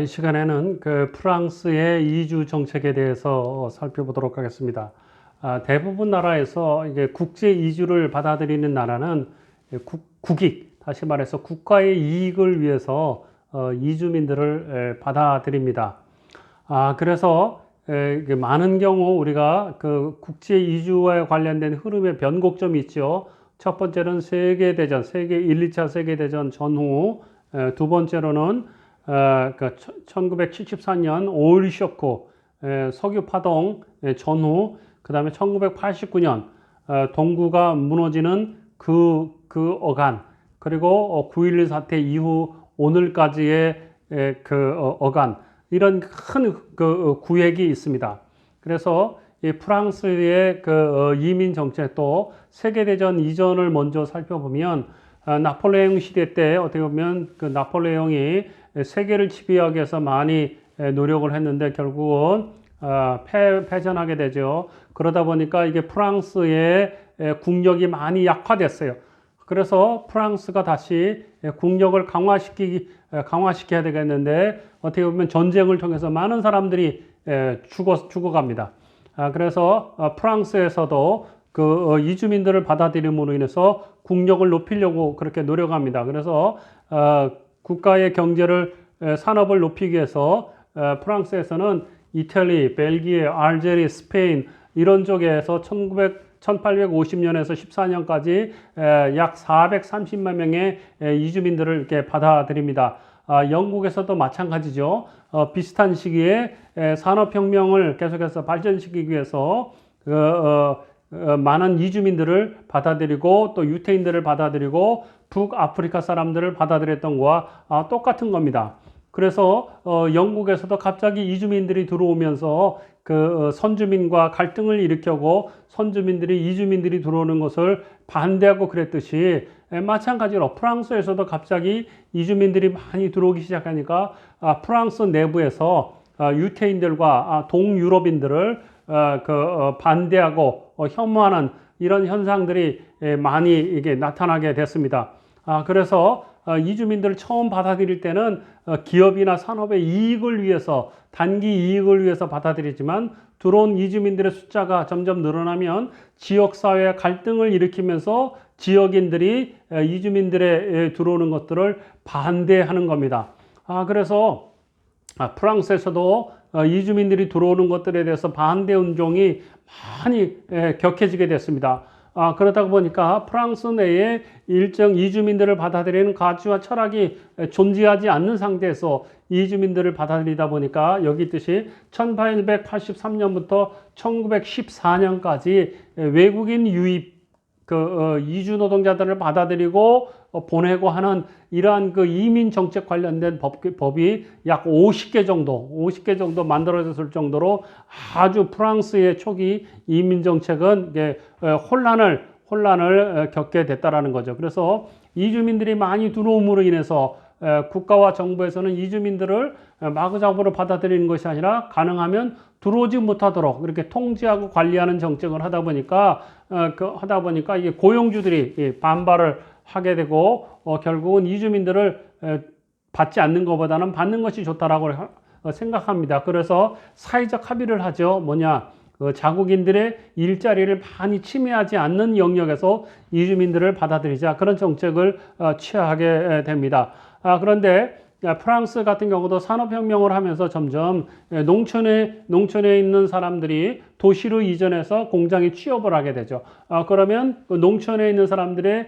이 시간에는 그 프랑스의 이주 정책에 대해서 살펴보도록 하겠습니다. 대부분 나라에서 이게 국제 이주를 받아들이는 나라는 국익, 다시 말해서 국가의 이익을 위해서 이주민들을 받아들입니다. 그래서 많은 경우 우리가 그 국제 이주와 관련된 흐름의 변곡점이 있죠. 첫 번째는 세계대전, 세계 1, 2차 세계대전 전후, 두 번째로는 1974년 오일 쇼크, 석유 파동 전후, 그 다음에 1989년 동구가 무너지는 그 어간, 그리고 9.11 사태 이후 오늘까지의 어간, 이런 큰 구획이 있습니다. 그래서 이 프랑스의 이민 정책도 세계대전 이전을 먼저 살펴보면 나폴레옹 시대 때 어떻게 보면 그 나폴레옹이 세계를 지배하기 위해서 많이 노력을 했는데 결국은 패전하게 되죠. 그러다 보니까 이게 프랑스의 국력이 많이 약화됐어요. 그래서 프랑스가 다시 국력을 강화시켜야 되겠는데 어떻게 보면 전쟁을 통해서 많은 사람들이 죽어갑니다. 그래서 프랑스에서도 이주민들을 받아들임으로 인해서 국력을 높이려고 그렇게 노력합니다. 그래서 국가의 경제를 산업을 높이기 위해서 프랑스에서는 이탈리, 벨기에, 알제리, 스페인 이런 쪽에서 1850년에서 14년까지 약 430만 명의 이주민들을 이렇게 받아들입니다. 영국에서도 마찬가지죠. 비슷한 시기에 산업혁명을 계속해서 발전시키기 위해서 많은 이주민들을 받아들이고 또 유태인들을 받아들이고 북아프리카 사람들을 받아들였던 거와 똑같은 겁니다. 그래서 영국에서도 갑자기 이주민들이 들어오면서 선주민과 갈등을 일으켜고 선주민들이 이주민들이 들어오는 것을 반대하고 그랬듯이 마찬가지로 프랑스에서도 갑자기 이주민들이 많이 들어오기 시작하니까 프랑스 내부에서 유태인들과 동유럽인들을 반대하고 혐오하는 이런 현상들이 많이 이게 나타나게 됐습니다. 그래서 이주민들을 처음 받아들일 때는 기업이나 산업의 이익을 위해서 단기 이익을 위해서 받아들이지만 들어온 이주민들의 숫자가 점점 늘어나면 지역사회의 갈등을 일으키면서 지역인들이 이주민들의 들어오는 것들을 반대하는 겁니다. 그래서 프랑스에서도 이주민들이 들어오는 것들에 대해서 반대 운동이 많이 격해지게 됐습니다. 그러다 보니까 프랑스 내에 일정 이주민들을 받아들이는 가치와 철학이 존재하지 않는 상태에서 이주민들을 받아들이다 보니까 여기 있듯이 1883년부터 1914년까지 외국인 유입 이주 노동자들을 받아들이고 보내고 하는 이러한 이민 정책 관련된 법이 약 50개 정도 만들어졌을 정도로 아주 프랑스의 초기 이민 정책은 혼란을 겪게 됐다라는 거죠. 그래서 이주민들이 많이 들어옴으로 인해서 국가와 정부에서는 이주민들을 마구잡이로 받아들이는 것이 아니라 가능하면 들어오지 못하도록 이렇게 통제하고 관리하는 정책을 하다 보니까 이게 고용주들이 반발을 하게 되고 결국은 이주민들을 받지 않는 것보다는 받는 것이 좋다라고 생각합니다. 그래서 사회적 합의를 하죠. 뭐냐? 자국인들의 일자리를 많이 침해하지 않는 영역에서 이주민들을 받아들이자 그런 정책을 취하게 됩니다. 그런데 프랑스 같은 경우도 산업혁명을 하면서 점점 농촌에 있는 사람들이 도시로 이전해서 공장에 취업을 하게 되죠. 그러면 농촌에 있는 사람들의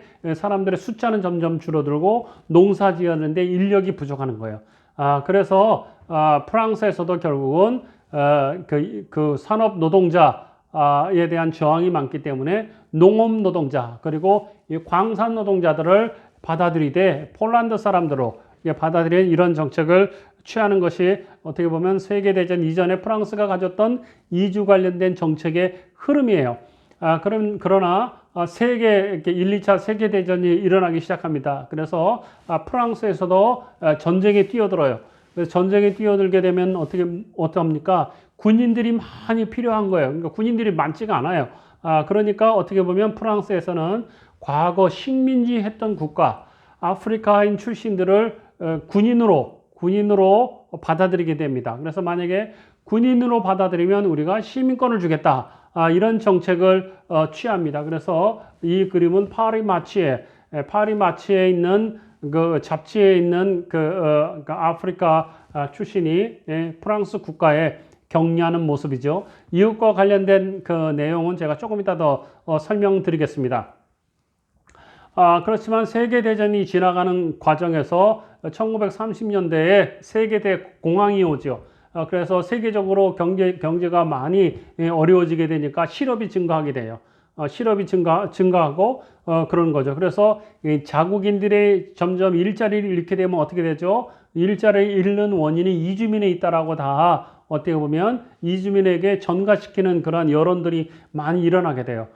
숫자는 점점 줄어들고 농사 지었는데 인력이 부족하는 거예요. 그래서 프랑스에서도 결국은 산업 노동자에 대한 저항이 많기 때문에 농업 노동자 그리고 광산 노동자들을 받아들이되 폴란드 사람들로 받아들인 이런 정책을 취하는 것이 어떻게 보면 세계대전 이전에 프랑스가 가졌던 이주 관련된 정책의 흐름이에요. 그러나 세계 1, 2차 세계대전이 일어나기 시작합니다. 그래서 프랑스에서도 전쟁에 뛰어들어요. 그래서 전쟁에 뛰어들게 되면 어떡합니까? 군인들이 많이 필요한 거예요. 그러니까 군인들이 많지가 않아요. 그러니까 어떻게 보면 프랑스에서는 과거 식민지 했던 국가, 아프리카인 출신들을 군인으로 받아들이게 됩니다. 그래서 만약에 군인으로 받아들이면 우리가 시민권을 주겠다. 이런 정책을 취합니다. 그래서 이 그림은 파리 마치에 있는 그 잡지에 있는 그 아프리카 출신이 프랑스 국가에 격려하는 모습이죠. 이것과 관련된 그 내용은 제가 조금 이따 더 설명드리겠습니다. 그렇지만 세계대전이 지나가는 과정에서 1930년대에 세계대 공황이 오죠. 그래서 세계적으로 경제가 많이 어려워지게 되니까 실업이 증가하게 돼요. 실업이 증가하고 그런 거죠. 그래서 자국인들이 점점 일자리를 잃게 되면 어떻게 되죠? 일자리를 잃는 원인이 이주민에 있다라고 다 어떻게 보면 이주민에게 전가시키는 그런 여론들이 많이 일어나게 돼요.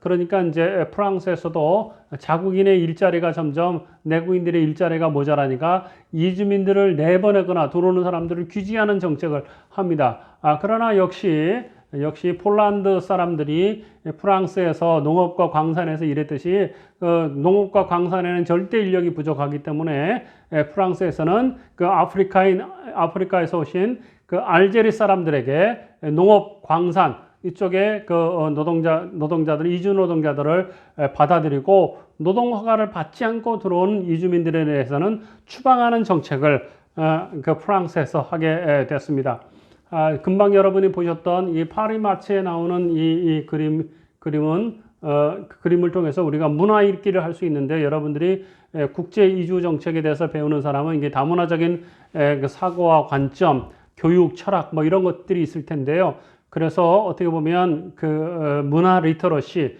그러니까 이제 프랑스에서도 자국인의 일자리가 점점 내국인들의 일자리가 모자라니까 이주민들을 내보내거나 들어오는 사람들을 규제하는 정책을 합니다. 그러나 역시 폴란드 사람들이 프랑스에서 농업과 광산에서 일했듯이 농업과 광산에는 절대 인력이 부족하기 때문에 프랑스에서는 그 아프리카에서 오신 그 알제리 사람들에게 농업 광산 이쪽에 그 노동자들 이주 노동자들을 받아들이고 노동 허가를 받지 않고 들어온 이주민들에 대해서는 추방하는 정책을 그 프랑스에서 하게 됐습니다. 금방 여러분이 보셨던 이 파리마치에 나오는 이 그림은 그 그림을 통해서 우리가 문화 읽기를 할 수 있는데 여러분들이 국제 이주 정책에 대해서 배우는 사람은 이게 다문화적인 그 사고와 관점, 교육, 철학 뭐 이런 것들이 있을 텐데요. 그래서 어떻게 보면 그 문화 리터러시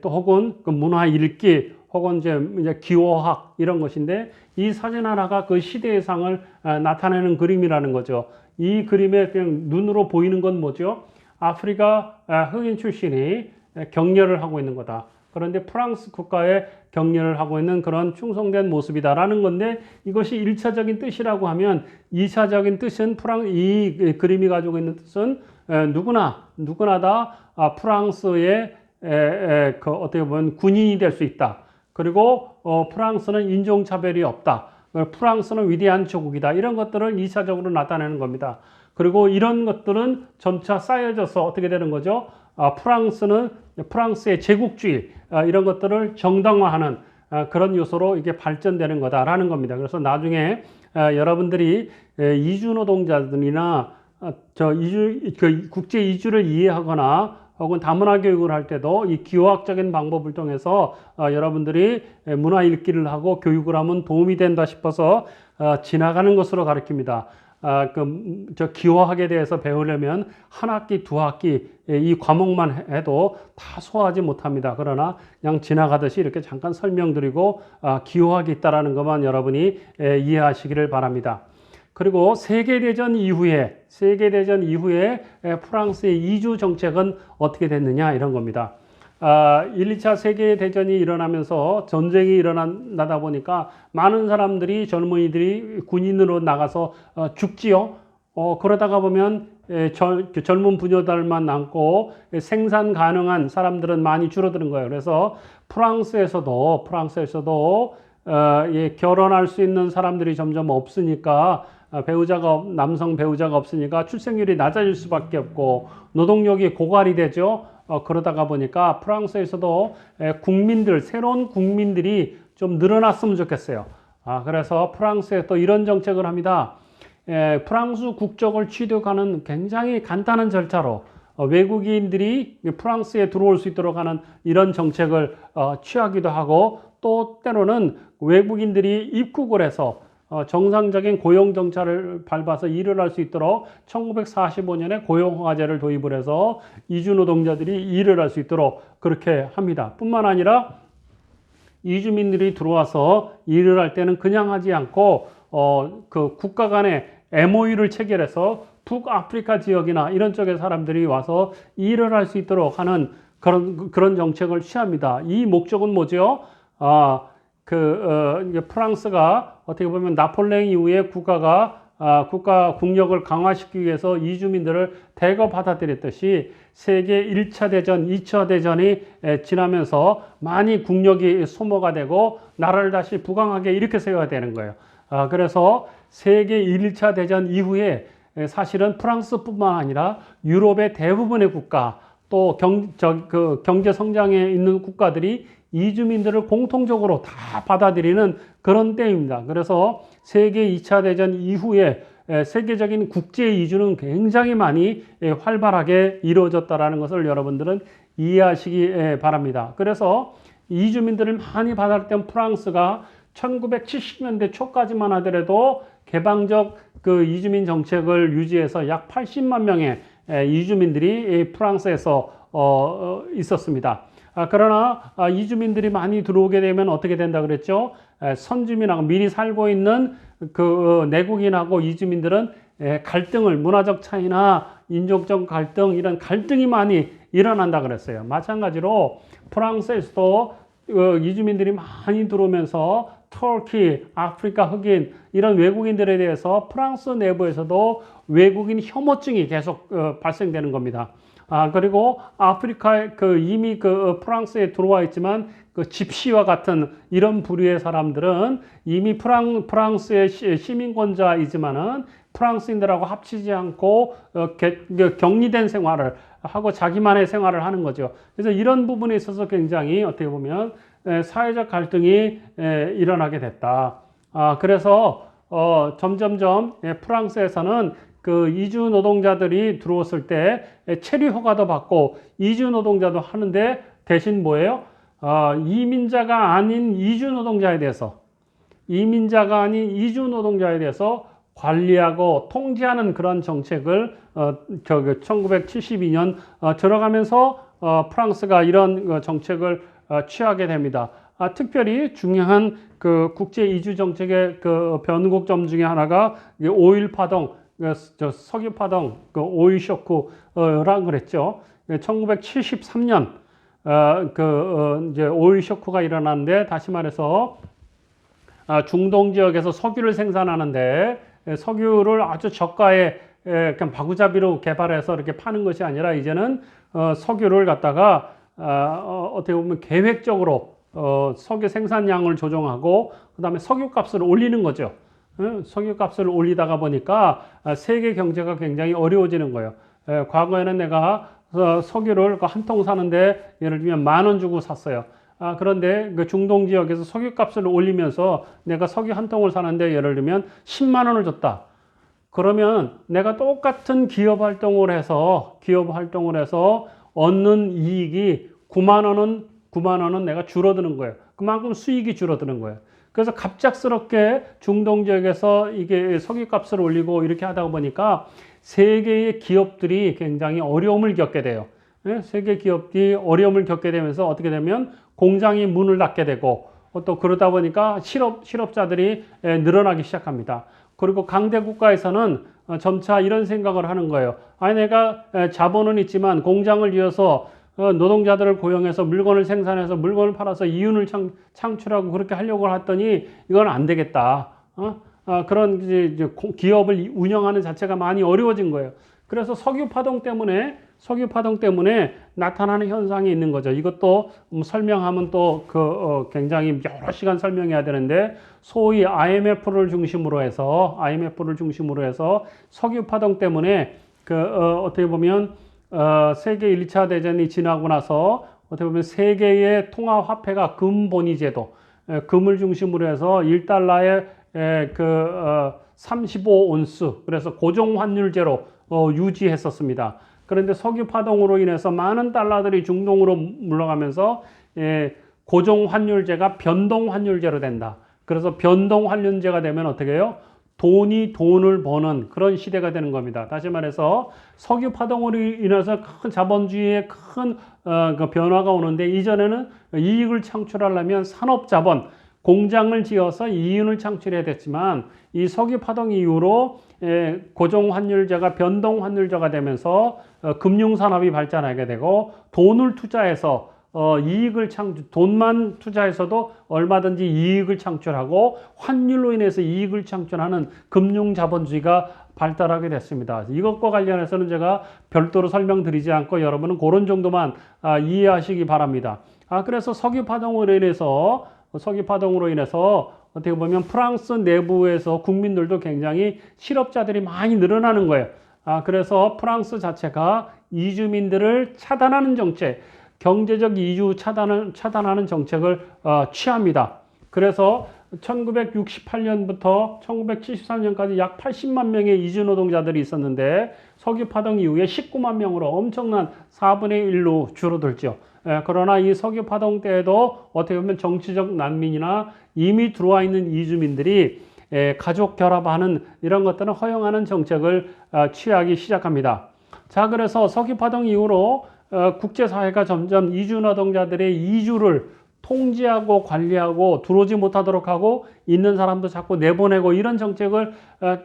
또 혹은 그 문화 읽기 혹은 이제 기호학 이런 것인데 이 사진 하나가 그 시대의 상을 나타내는 그림이라는 거죠. 이 그림에 그냥 눈으로 보이는 건 뭐죠? 아프리카 흑인 출신이 격려를 하고 있는 거다. 그런데 프랑스 국가에 격려를 하고 있는 그런 충성된 모습이다라는 건데 이것이 1차적인 뜻이라고 하면 2차적인 뜻은 이 그림이 가지고 있는 뜻은 누구나 다 프랑스의 그 어떻게 보면 군인이 될 수 있다. 그리고 프랑스는 인종차별이 없다. 프랑스는 위대한 조국이다. 이런 것들을 2차적으로 나타내는 겁니다. 그리고 이런 것들은 점차 쌓여져서 어떻게 되는 거죠? 프랑스의 제국주의 이런 것들을 정당화하는 그런 요소로 이게 발전되는 거다라는 겁니다. 그래서 나중에 여러분들이 이주 노동자들이나 국제 이주를 이해하거나 혹은 다문화 교육을 할 때도 이 기호학적인 방법을 통해서 여러분들이 문화 읽기를 하고 교육을 하면 도움이 된다 싶어서 지나가는 것으로 가르칩니다. 기호학에 대해서 배우려면 한 학기, 두 학기 이 과목만 해도 다 소화하지 못합니다. 그러나 그냥 지나가듯이 이렇게 잠깐 설명드리고 기호학이 있다라는 것만 여러분이 이해하시기를 바랍니다. 그리고 세계대전 이후에 프랑스의 이주 정책은 어떻게 됐느냐 이런 겁니다. 1, 2차 세계대전이 일어나면서 전쟁이 일어나다 보니까 많은 사람들이 젊은이들이 군인으로 나가서 죽지요. 그러다가 보면 젊은 부녀들만 남고 생산 가능한 사람들은 많이 줄어드는 거예요. 그래서 프랑스에서도 결혼할 수 있는 사람들이 점점 없으니까 남성 배우자가 없으니까 출생률이 낮아질 수밖에 없고 노동력이 고갈이 되죠. 그러다가 보니까 프랑스에서도 새로운 국민들이 좀 늘어났으면 좋겠어요. 그래서 프랑스에 또 이런 정책을 합니다. 프랑스 국적을 취득하는 굉장히 간단한 절차로 외국인들이 프랑스에 들어올 수 있도록 하는 이런 정책을 취하기도 하고 또 때로는 외국인들이 입국을 해서 정상적인 고용 정착을 밟아서 일을 할 수 있도록 1945년에 고용허가제를 도입을 해서 이주 노동자들이 일을 할 수 있도록 그렇게 합니다. 뿐만 아니라 이주민들이 들어와서 일을 할 때는 그냥 하지 않고 그 국가 간의 MOU를 체결해서 북아프리카 지역이나 이런 쪽의 사람들이 와서 일을 할 수 있도록 하는 그런 정책을 취합니다. 이 목적은 뭐죠? 프랑스가 어떻게 보면 나폴레옹 이후에 국력을 강화시키기 위해서 이주민들을 대거 받아들였듯이 세계 1차 대전, 2차 대전이 지나면서 많이 국력이 소모가 되고 나라를 다시 부강하게 이렇게 세워야 되는 거예요. 그래서 세계 1차 대전 이후에 사실은 프랑스뿐만 아니라 유럽의 대부분의 국가 또 경제 성장에 있는 국가들이 이주민들을 공통적으로 다 받아들이는 그런 때입니다. 그래서 세계 2차 대전 이후에 세계적인 국제 이주는 굉장히 많이 활발하게 이루어졌다는 것을 여러분들은 이해하시기 바랍니다. 그래서 이주민들을 많이 받아들였던 프랑스가 1970년대 초까지만 하더라도 개방적 그 이주민 정책을 유지해서 약 80만 명의 이주민들이 프랑스에서 있었습니다. 그러나 이주민들이 많이 들어오게 되면 어떻게 된다 그랬죠? 선주민하고 미리 살고 있는 그 내국인하고 이주민들은 갈등을 문화적 차이나 인종적 갈등 이런 갈등이 많이 일어난다 그랬어요. 마찬가지로 프랑스에서도 이주민들이 많이 들어오면서 터키, 아프리카 흑인 이런 외국인들에 대해서 프랑스 내부에서도 외국인 혐오증이 계속 발생되는 겁니다. 그리고 아프리카에 이미 프랑스에 들어와 있지만 그 집시와 같은 이런 부류의 사람들은 이미 프랑스의 시민권자이지만은 프랑스인들하고 합치지 않고 격리된 생활을 하고 자기만의 생활을 하는 거죠. 그래서 이런 부분에 있어서 굉장히 어떻게 보면 사회적 갈등이 일어나게 됐다. 그래서 점점점 프랑스에서는 그 이주 노동자들이 들어왔을 때 체류 허가도 받고 이주 노동자도 하는데 대신 뭐예요? 이민자가 아닌 이주 노동자에 대해서 관리하고 통제하는 그런 정책을 1972년 들어가면서 프랑스가 이런 정책을 취하게 됩니다. 특별히 중요한 그 국제 이주 정책의 그 변곡점 중에 하나가 오일 파동, 석유 파동, 오일 쇼크라고 그랬죠. 1973년 이제 오일 쇼크가 일어났는데 다시 말해서 중동 지역에서 석유를 생산하는데 석유를 아주 저가에 그냥 바구자비로 개발해서 이렇게 파는 것이 아니라 이제는 석유를 갖다가 어떻게 보면 계획적으로 석유 생산량을 조정하고 그다음에 석유값을 올리는 거죠. 석유값을 올리다가 보니까 세계 경제가 굉장히 어려워지는 거예요. 과거에는 내가 석유를 한 통 사는데 예를 들면 10,000원 주고 샀어요. 그런데 그 중동 지역에서 석유값을 올리면서 내가 석유 한 통을 사는데 예를 들면 10만 원을 줬다. 그러면 내가 똑같은 기업 활동을 해서 얻는 이익이 9만 원은 내가 줄어드는 거예요. 그만큼 수익이 줄어드는 거예요. 그래서 갑작스럽게 중동 지역에서 이게 석유값을 올리고 이렇게 하다 보니까 세계의 기업들이 굉장히 어려움을 겪게 돼요. 세계 기업들이 어려움을 겪게 되면서 어떻게 되면 공장이 문을 닫게 되고 또 그러다 보니까 실업자들이 늘어나기 시작합니다. 그리고 강대 국가에서는 점차 이런 생각을 하는 거예요. 내가 자본은 있지만 공장을 지어서 노동자들을 고용해서 물건을 생산해서 물건을 팔아서 이윤을 창출하고 그렇게 하려고 했더니 이건 안 되겠다. 그런 이제 기업을 운영하는 자체가 많이 어려워진 거예요. 그래서 석유 파동 때문에 나타나는 현상이 있는 거죠. 이것도 설명하면 또 굉장히 여러 시간 설명해야 되는데 소위 IMF를 중심으로 해서 석유 파동 때문에 어떻게 보면 세계 1차 대전이 지나고 나서 어떻게 보면 세계의 통화 화폐가 금본위 제도, 금을 중심으로 해서 1달러에 35온스, 그래서 고정 환율제로 유지했었습니다. 그런데 석유 파동으로 인해서 많은 달러들이 중동으로 물러가면서 고정 환율제가 변동 환율제로 된다. 그래서 변동 환율제가 되면 어떻게 해요? 돈이 돈을 버는 그런 시대가 되는 겁니다. 다시 말해서 석유 파동으로 인해서 큰 자본주의의 큰 변화가 오는데 이전에는 이익을 창출하려면 산업자본, 공장을 지어서 이윤을 창출해야 됐지만 이 석유 파동 이후로 고정환율제가 변동환율제가 되면서 금융산업이 발전하게 되고 돈을 투자해서 돈만 투자해서도 얼마든지 이익을 창출하고 환율로 인해서 이익을 창출하는 금융자본주의가 발달하게 됐습니다. 이것과 관련해서는 제가 별도로 설명드리지 않고 여러분은 그런 정도만 이해하시기 바랍니다. 그래서 석유 파동으로 인해서 서기 파동으로 인해서 어떻게 보면 프랑스 내부에서 국민들도 굉장히 실업자들이 많이 늘어나는 거예요. 그래서 프랑스 자체가 이주민들을 차단하는 정책, 경제적 이주 차단하는 정책을 취합니다. 그래서 1968년부터 1973년까지 약 80만 명의 이주 노동자들이 있었는데 서기 파동 이후에 19만 명으로 엄청난 4분의 1로 줄어들죠. 그러나 이 서기 파동 때에도 어떻게 보면 정치적 난민이나 이미 들어와 있는 이주민들이 가족 결합하는 이런 것들은 허용하는 정책을 취하기 시작합니다. 자, 그래서 서기 파동 이후로 국제사회가 점점 이주 노동자들의 이주를 통제하고 관리하고 들어오지 못하도록 하고 있는 사람도 자꾸 내보내고 이런 정책을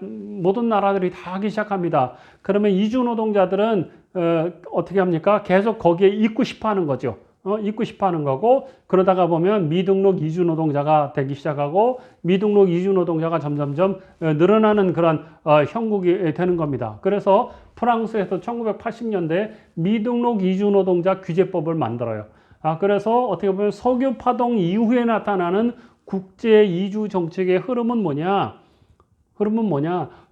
모든 나라들이 다 하기 시작합니다. 그러면 이주 노동자들은 어떻게 합니까? 계속 거기에 있고 싶어 하는 거죠. 있고 싶어 하는 거고, 그러다가 보면 미등록 이주 노동자가 되기 시작하고 미등록 이주 노동자가 점점점 늘어나는 그런 형국이 되는 겁니다. 그래서 프랑스에서 1980년대 미등록 이주 노동자 규제법을 만들어요. 그래서 어떻게 보면 석유 파동 이후에 나타나는 국제 이주 정책의 흐름은 뭐냐?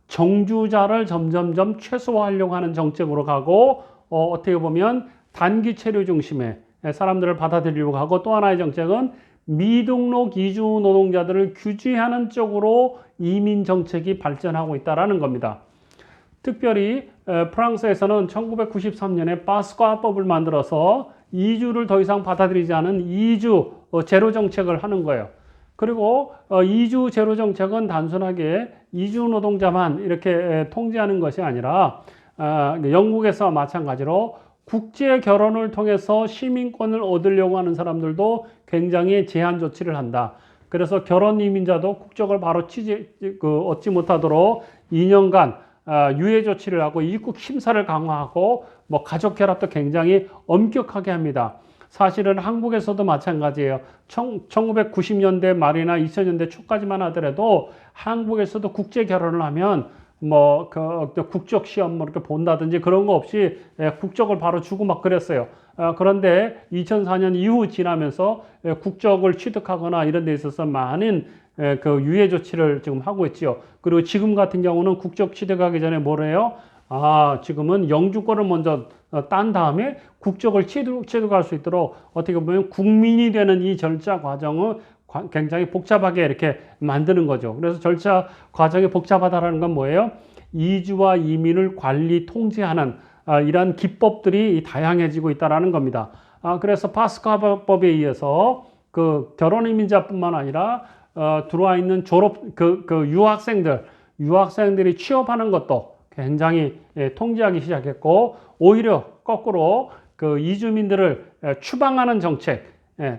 정주자를 점점점 최소화하려고 하는 정책으로 가고, 어떻게 보면 단기 체류 중심의 사람들을 받아들이려고 하고, 또 하나의 정책은 미등록 이주 노동자들을 규제하는 쪽으로 이민 정책이 발전하고 있다는 겁니다. 특별히 프랑스에서는 1993년에 바스과법을 만들어서 이주를 더 이상 받아들이지 않은 이주 제로 정책을 하는 거예요. 그리고 이주 제로 정책은 단순하게 이주 노동자만 이렇게 통제하는 것이 아니라 영국에서 마찬가지로 국제 결혼을 통해서 시민권을 얻으려고 하는 사람들도 굉장히 제한 조치를 한다. 그래서 결혼 이민자도 국적을 바로 얻지 못하도록 2년간 유예 조치를 하고 입국 심사를 강화하고 가족 결합도 굉장히 엄격하게 합니다. 사실은 한국에서도 마찬가지예요. 1990년대 말이나 2000년대 초까지만 하더라도 한국에서도 국제 결혼을 하면 국적 시험 이렇게 본다든지 그런 거 없이 국적을 바로 주고 막 그랬어요. 그런데 2004년 이후 지나면서 국적을 취득하거나 이런 데 있어서 많은 그 유예 조치를 지금 하고 있죠. 그리고 지금 같은 경우는 국적 취득하기 전에 뭐래요? 지금은 영주권을 먼저 딴 다음에 국적을 취득할 수 있도록 어떻게 보면 국민이 되는 이 절차 과정을 굉장히 복잡하게 이렇게 만드는 거죠. 그래서 절차 과정이 복잡하다는 건 뭐예요? 이주와 이민을 관리, 통제하는 이러한 기법들이 다양해지고 있다는 겁니다. 그래서 파스카법에 의해서 그 결혼 이민자뿐만 아니라 들어와 있는 유학생들이 취업하는 것도 굉장히 통제하기 시작했고, 오히려 거꾸로 그 이주민들을 추방하는 정책,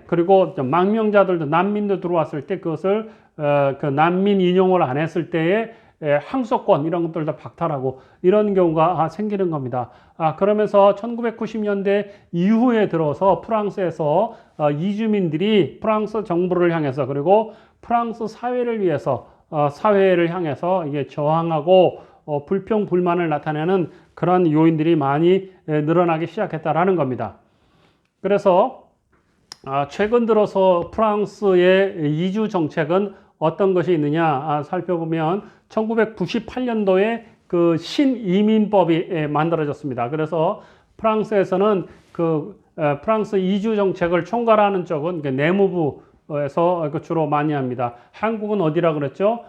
그리고 망명자들도 난민도 들어왔을 때 그것을 그 난민 인용을 안 했을 때의 항소권 이런 것들도 박탈하고 이런 경우가 생기는 겁니다. 그러면서 1990년대 이후에 들어서 프랑스에서 이주민들이 프랑스 정부를 향해서 그리고 프랑스 사회를 향해서 이게 저항하고 불평 불만을 나타내는 그런 요인들이 많이 늘어나기 시작했다라는 겁니다. 그래서 최근 들어서 프랑스의 이주 정책은 어떤 것이 있느냐 살펴보면 1998년도에 그 신이민법이 만들어졌습니다. 그래서 프랑스에서는 그 프랑스 이주 정책을 총괄하는 쪽은 내무부에서 주로 많이 합니다. 한국은 어디라 그랬죠?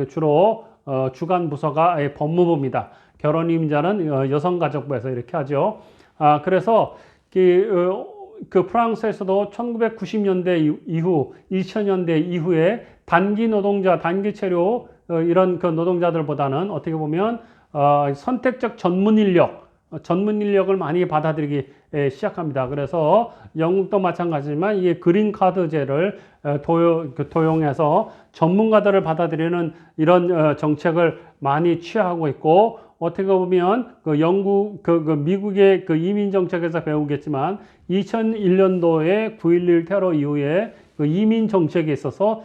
주로 주관 부서가 법무부입니다. 결혼 이민자는 여성가족부에서 이렇게 하죠. 그래서 그 프랑스에서도 1990년대 이후, 2000년대 이후에 단기 노동자, 단기 체류 이런 그 노동자들보다는 어떻게 보면 선택적 전문 인력을 많이 받아들이기 시작합니다. 그래서 영국도 마찬가지지만 이게 그린 카드제를 도용해서 전문가들을 받아들이는 이런 정책을 많이 취하고 있고, 어떻게 보면 미국의 그 이민 정책에서 배우겠지만 2001년도에 9.11 테러 이후에 그 이민 정책에 있어서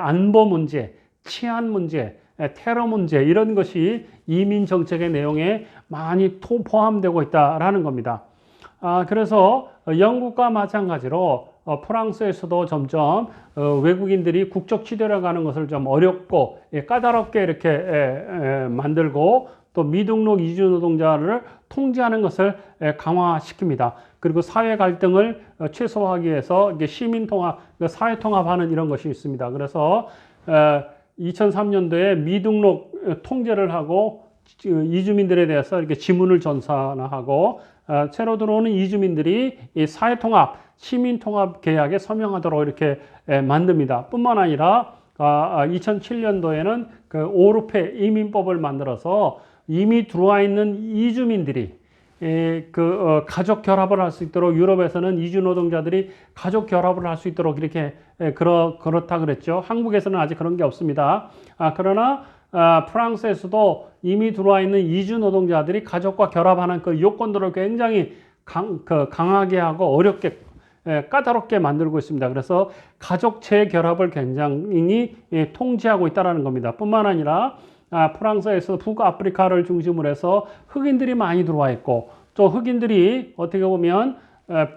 안보 문제, 치안 문제, 테러 문제 이런 것이 이민 정책의 내용에 많이 포함되고 있다라는 겁니다. 그래서 영국과 마찬가지로 프랑스에서도 점점 외국인들이 국적 취득을 가는 것을 좀 어렵고 까다롭게 이렇게 만들고 또 미등록 이주 노동자를 통제하는 것을 강화시킵니다. 그리고 사회 갈등을 최소화하기 위해서 이게 시민 통합, 사회 통합하는 이런 것이 있습니다. 그래서 2003년도에 미등록 통제를 하고 이주민들에 대해서 이렇게 지문을 전산하고 새로 들어오는 이주민들이 이 사회 통합, 시민 통합 계약에 서명하도록 이렇게 만듭니다. 뿐만 아니라 2007년도에는 그 오르페 이민법을 만들어서 이미 들어와 있는 이주민들이 가족 결합을 할 수 있도록 유럽에서는 이주 노동자들이 가족 결합을 할 수 있도록 이렇게 그렇다 그랬죠. 한국에서는 아직 그런 게 없습니다. 그러나 프랑스에서도 이미 들어와 있는 이주 노동자들이 가족과 결합하는 그 요건들을 굉장히 강하게 하고 어렵게 까다롭게 만들고 있습니다. 그래서 가족 재결합을 굉장히 통제하고 있다는 겁니다. 뿐만 아니라 프랑스에서 북아프리카를 중심으로 해서 흑인들이 많이 들어와 있고 또 흑인들이 어떻게 보면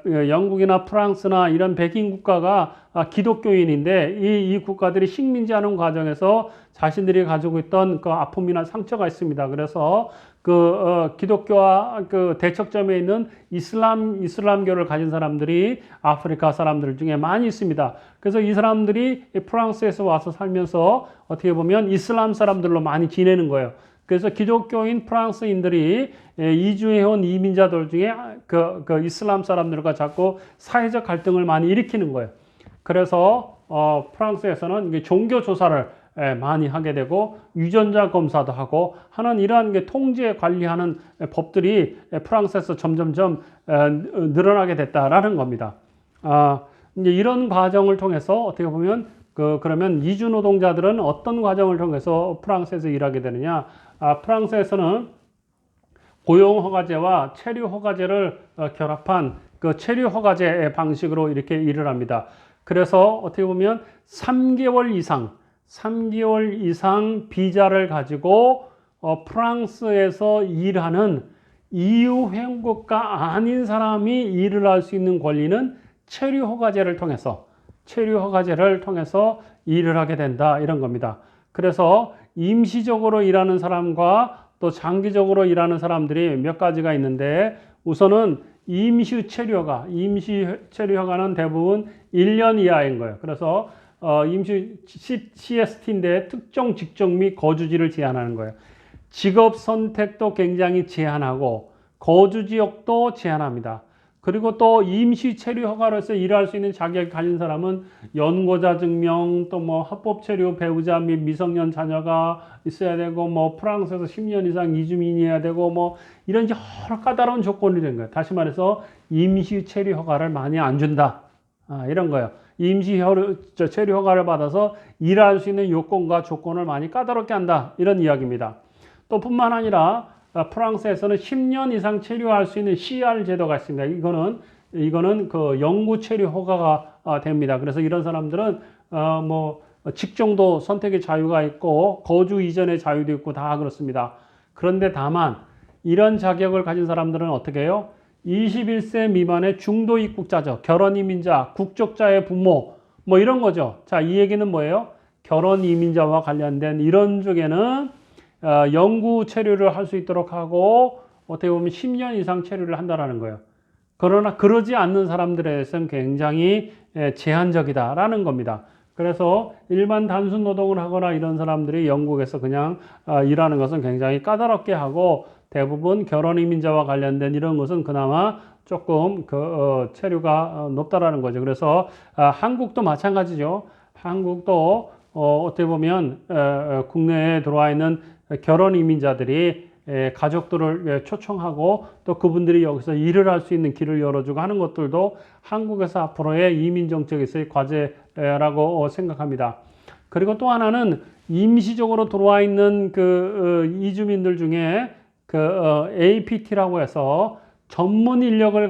영국이나 프랑스나 이런 백인 국가가 기독교인인데 이 국가들이 식민지하는 과정에서 자신들이 가지고 있던 그 아픔이나 상처가 있습니다. 그래서 기독교와 대척점에 있는 이슬람교를 가진 사람들이 아프리카 사람들 중에 많이 있습니다. 그래서 이 사람들이 프랑스에서 와서 살면서 어떻게 보면 이슬람 사람들로 많이 지내는 거예요. 그래서 기독교인 프랑스인들이 이주해온 이민자들 중에 그 이슬람 사람들과 자꾸 사회적 갈등을 많이 일으키는 거예요. 그래서 프랑스에서는 이게 종교 조사를 많이 하게 되고 유전자 검사도 하고 하는 이러한 게 통제 관리하는 법들이 프랑스에서 점점점 늘어나게 됐다라는 겁니다. 이제 이런 과정을 통해서 어떻게 보면 그러면 이주 노동자들은 어떤 과정을 통해서 프랑스에서 일하게 되느냐? 프랑스에서는 고용 허가제와 체류 허가제를 결합한 그 체류 허가제 방식으로 이렇게 일을 합니다. 그래서 어떻게 보면 3개월 이상 비자를 가지고 프랑스에서 일하는 EU 회원국가 아닌 사람이 일을 할 수 있는 권리는 체류 허가제를 통해서 일을 하게 된다 이런 겁니다. 그래서 임시적으로 일하는 사람과 또 장기적으로 일하는 사람들이 몇 가지가 있는데 우선은 임시 체류허가는 대부분 1년 이하인 거예요. 그래서 임시 CST인데 특정 직종 및 거주지를 제한하는 거예요. 직업 선택도 굉장히 제한하고 거주 지역도 제한합니다. 그리고 또 임시 체류 허가로서 일할 수 있는 자격을 가진 사람은 연고자 증명, 또 뭐 합법 체류 배우자 및 미성년 자녀가 있어야 되고, 뭐 프랑스에서 10년 이상 이주민이어야 되고, 뭐 이런 여러 까다로운 조건이 된 거예요. 다시 말해서 임시 체류 허가를 많이 안 준다. 이런 거예요. 임시 체류 허가를 받아서 일할 수 있는 요건과 조건을 많이 까다롭게 한다. 이런 이야기입니다. 또 뿐만 아니라 프랑스에서는 10년 이상 체류할 수 있는 CR 제도가 있습니다. 이거는 그 영구 체류 허가가 됩니다. 그래서 이런 사람들은 뭐 직종도 선택의 자유가 있고 거주 이전의 자유도 있고 다 그렇습니다. 그런데 다만 이런 자격을 가진 사람들은 어떻게 해요? 21세 미만의 중도 입국자죠. 결혼 이민자, 국적자의 부모 뭐 이런 거죠. 자, 이 얘기는 뭐예요? 결혼 이민자와 관련된 이런 쪽에는 영구 체류를 할 수 있도록 하고 어떻게 보면 10년 이상 체류를 한다라는 거예요. 그러나 그러지 않는 사람들에 대해서는 굉장히 제한적이다라는 겁니다. 그래서 일반 단순 노동을 하거나 이런 사람들이 영국에서 그냥 일하는 것은 굉장히 까다롭게 하고 대부분 결혼 이민자와 관련된 이런 것은 그나마 조금 체류가 높다라는 거죠. 그래서 한국도 마찬가지죠. 한국도 어떻게 보면 국내에 들어와 있는 결혼 이민자들이 가족들을 초청하고 또 그분들이 여기서 일을 할 수 있는 길을 열어주고 하는 것들도 한국에서 앞으로의 이민 정책에서의 과제라고 생각합니다. 그리고 또 하나는 임시적으로 들어와 있는 이주민들 중에 APT라고 해서 전문 인력을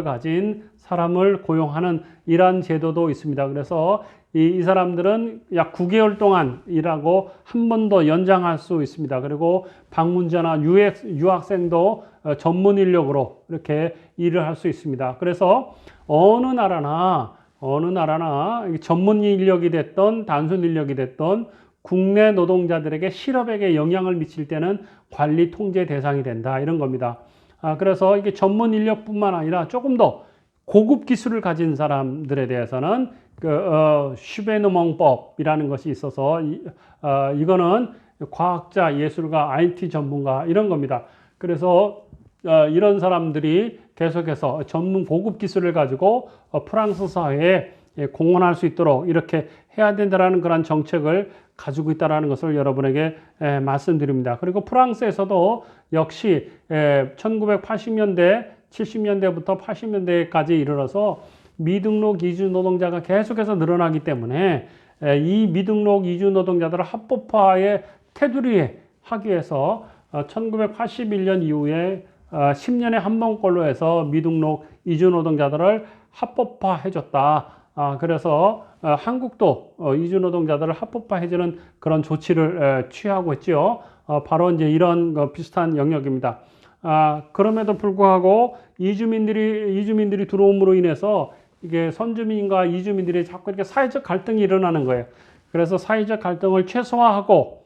가진 사람을 고용하는 이러한 제도도 있습니다. 그래서 이 사람들은 약 9개월 동안 일하고 한 번 더 연장할 수 있습니다. 그리고 방문자나 유학생도 전문 인력으로 이렇게 일을 할 수 있습니다. 그래서 어느 나라나 전문 인력이 됐던 단순 인력이 됐던 국내 노동자들에게 실업에게 영향을 미칠 때는 관리 통제 대상이 된다, 이런 겁니다. 그래서 이게 전문 인력뿐만 아니라 조금 더 고급 기술을 가진 사람들에 대해서는 슈베누몽법이라는 것이 있어서 이거는 과학자, 예술가, IT 전문가 이런 겁니다. 그래서 이런 사람들이 계속해서 전문 고급 기술을 가지고 프랑스 사회에 공헌할 수 있도록 이렇게 해야 된다라는 그런 정책을 가지고 있다는 것을 여러분에게 말씀드립니다. 그리고 프랑스에서도 역시 1980년대, 70년대부터 80년대까지 이르러서 미등록 이주 노동자가 계속해서 늘어나기 때문에 이 미등록 이주 노동자들을 합법화의 테두리에 하기 위해서 1981년 이후에 10년에 한 번꼴로 해서 미등록 이주 노동자들을 합법화해줬다. 그래서 한국도 이주 노동자들을 합법화해주는 그런 조치를 취하고 있지요. 바로 이제 이런 비슷한 영역입니다. 그럼에도 불구하고 이주민들이 들어옴으로 인해서 이게 선주민과 이주민들이 자꾸 이렇게 사회적 갈등이 일어나는 거예요. 그래서 사회적 갈등을 최소화하고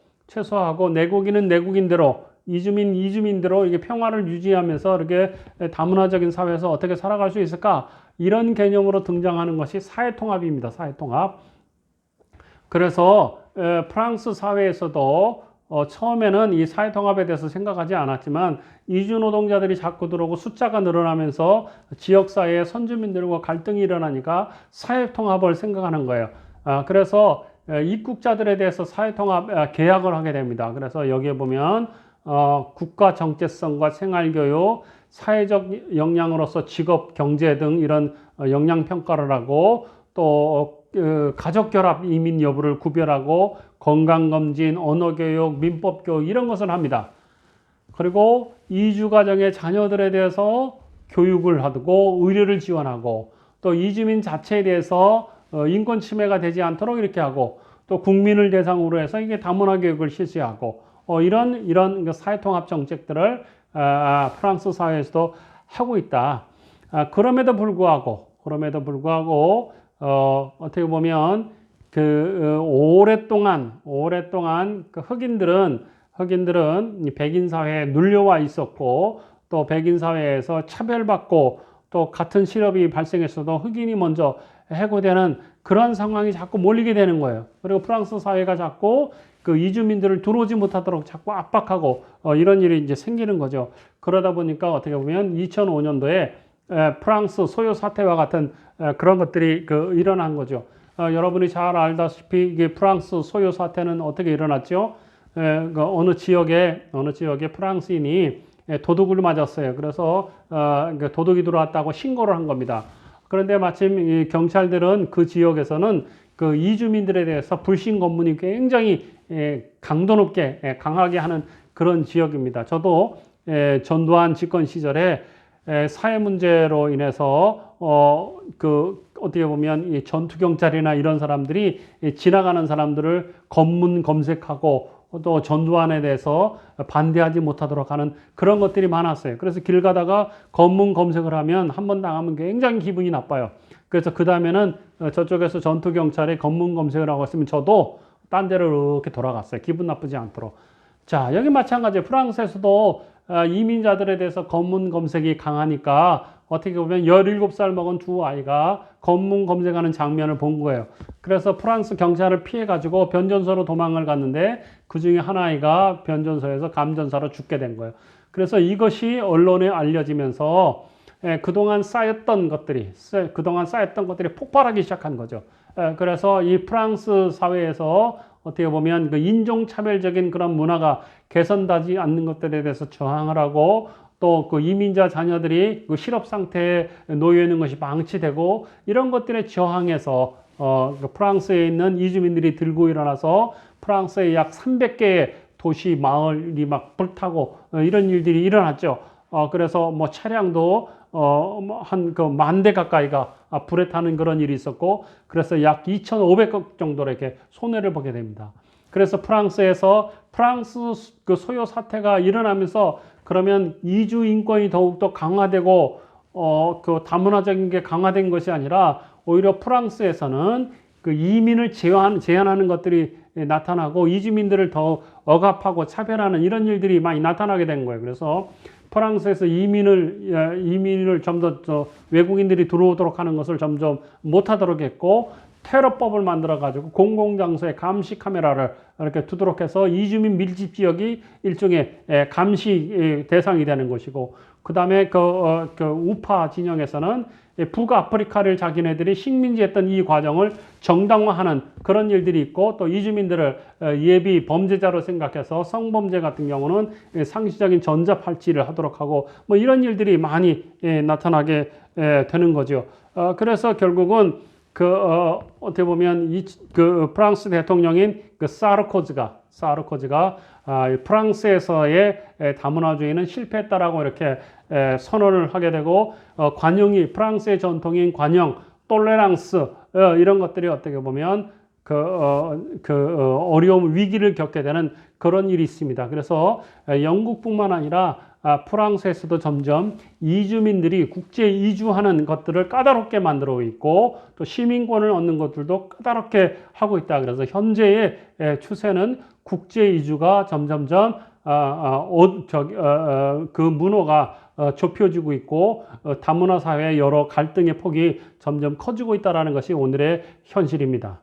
내국인은 내국인대로 이주민대로 이게 평화를 유지하면서 이렇게 다문화적인 사회에서 어떻게 살아갈 수 있을까? 이런 개념으로 등장하는 것이 사회통합입니다. 사회통합. 그래서 프랑스 사회에서도 처음에는 이 사회통합에 대해서 생각하지 않았지만 이주 노동자들이 자꾸 들어오고 숫자가 늘어나면서 지역사회의 선주민들과 갈등이 일어나니까 사회통합을 생각하는 거예요. 그래서 입국자들에 대해서 사회통합 계약을 하게 됩니다. 그래서 여기에 보면 국가 정체성과 생활교육, 사회적 역량으로서 직업, 경제 등 이런 역량평가를 하고 또 가족결합 이민 여부를 구별하고 건강검진, 언어교육, 민법교육 이런 것을 합니다. 그리고 이주가정의 자녀들에 대해서 교육을 하고 의료를 지원하고 또 이주민 자체에 대해서 인권 침해가 되지 않도록 이렇게 하고 또 국민을 대상으로 해서 이게 다문화 교육을 실시하고 이런 사회통합 정책들을 프랑스 사회에서도 하고 있다. 그럼에도 불구하고 어떻게 보면 오랫동안 그 흑인들은 백인 사회에 눌려와 있었고 또 백인 사회에서 차별받고 또 같은 실업이 발생했어도 흑인이 먼저 해고되는 그런 상황이 자꾸 몰리게 되는 거예요. 그리고 프랑스 사회가 자꾸 그 이주민들을 들어오지 못하도록 자꾸 압박하고 이런 일이 이제 생기는 거죠. 그러다 보니까 어떻게 보면 2005년도에 프랑스 소요 사태와 같은 그런 것들이 일어난 거죠. 여러분이 잘 알다시피 이게 프랑스 소요 사태는 어떻게 일어났죠? 어느 지역에 프랑스인이 도둑을 맞았어요. 그래서 도둑이 들어왔다고 신고를 한 겁니다. 그런데 마침 이 경찰들은 그 지역에서는 그 이주민들에 대해서 불신 검문이 굉장히 강도 높게 강하게 하는 그런 지역입니다. 저도 전두환 집권 시절에 사회 문제로 인해서 어떻게 보면 이 전투 경찰이나 이런 사람들이 지나가는 사람들을 검문 검색하고 또 전두환에 대해서 반대하지 못하도록 하는 그런 것들이 많았어요. 그래서 길 가다가 검문 검색을 하면 한 번 당하면 굉장히 기분이 나빠요. 그래서 그 다음에는 저쪽에서 전투 경찰에 검문 검색을 하고 있으면 저도 딴 데로 이렇게 돌아갔어요. 기분 나쁘지 않도록. 자, 여기 마찬가지예요. 프랑스에서도 이민자들에 대해서 검문 검색이 강하니까 어떻게 보면 17살 먹은 두 아이가 검문 검색하는 장면을 본 거예요. 그래서 프랑스 경찰을 피해가지고 변전소로 도망을 갔는데 그 중에 한 아이가 변전소에서 감전사로 죽게 된 거예요. 그래서 이것이 언론에 알려지면서 그동안 쌓였던 것들이 폭발하기 시작한 거죠. 그래서 이 프랑스 사회에서 어떻게 보면 그 인종차별적인 그런 문화가 개선되지 않는 것들에 대해서 저항을 하고 또 그 이민자 자녀들이 그 실업 상태에 놓여 있는 것이 방치되고 이런 것들에 저항해서 프랑스에 있는 이주민들이 들고 일어나서 프랑스의 약 300개의 도시 마을이 막 불타고 이런 일들이 일어났죠. 그래서 뭐 차량도 한 그 10,000대 가까이가 불에 타는 그런 일이 있었고, 그래서 약 2,500억 정도로 이렇게 손해를 보게 됩니다. 그래서 프랑스에서 프랑스 그 소요 사태가 일어나면서 그러면 이주 인권이 더욱더 강화되고 그 다문화적인 게 강화된 것이 아니라 오히려 프랑스에서는 그 이민을 제한하는 것들이 나타나고 이주민들을 더 억압하고 차별하는 이런 일들이 많이 나타나게 된 거예요. 그래서 프랑스에서 이민을 좀 더 외국인들이 들어오도록 하는 것을 점점 못하도록 했고, 테러법을 만들어 가지고 공공장소에 감시 카메라를 이렇게 두도록 해서 이주민 밀집 지역이 일종의 감시 대상이 되는 것이고, 그 다음에 그 우파 진영에서는 북아프리카를 자기네들이 식민지했던 이 과정을 정당화하는 그런 일들이 있고, 또 이주민들을 예비 범죄자로 생각해서 성범죄 같은 경우는 상시적인 전자팔찌를 하도록 하고, 뭐 이런 일들이 많이 나타나게 되는 거죠. 그래서 결국은 어떻게 보면 그 프랑스 대통령인 그 사르코즈가 프랑스에서의 다문화주의는 실패했다라고 이렇게 선언을 하게 되고, 관용이 프랑스의 전통인 관용, 톨레랑스 이런 것들이 어떻게 보면 어려움, 위기를 겪게 되는 그런 일이 있습니다. 그래서 영국뿐만 아니라 프랑스에서도 점점 이주민들이 국제 이주하는 것들을 까다롭게 만들어 있고, 또 시민권을 얻는 것들도 까다롭게 하고 있다. 그래서 현재의 추세는 국제 이주가 점점점 그 문호가 좁혀지고 있고, 다문화 사회의 여러 갈등의 폭이 점점 커지고 있다는 것이 오늘의 현실입니다.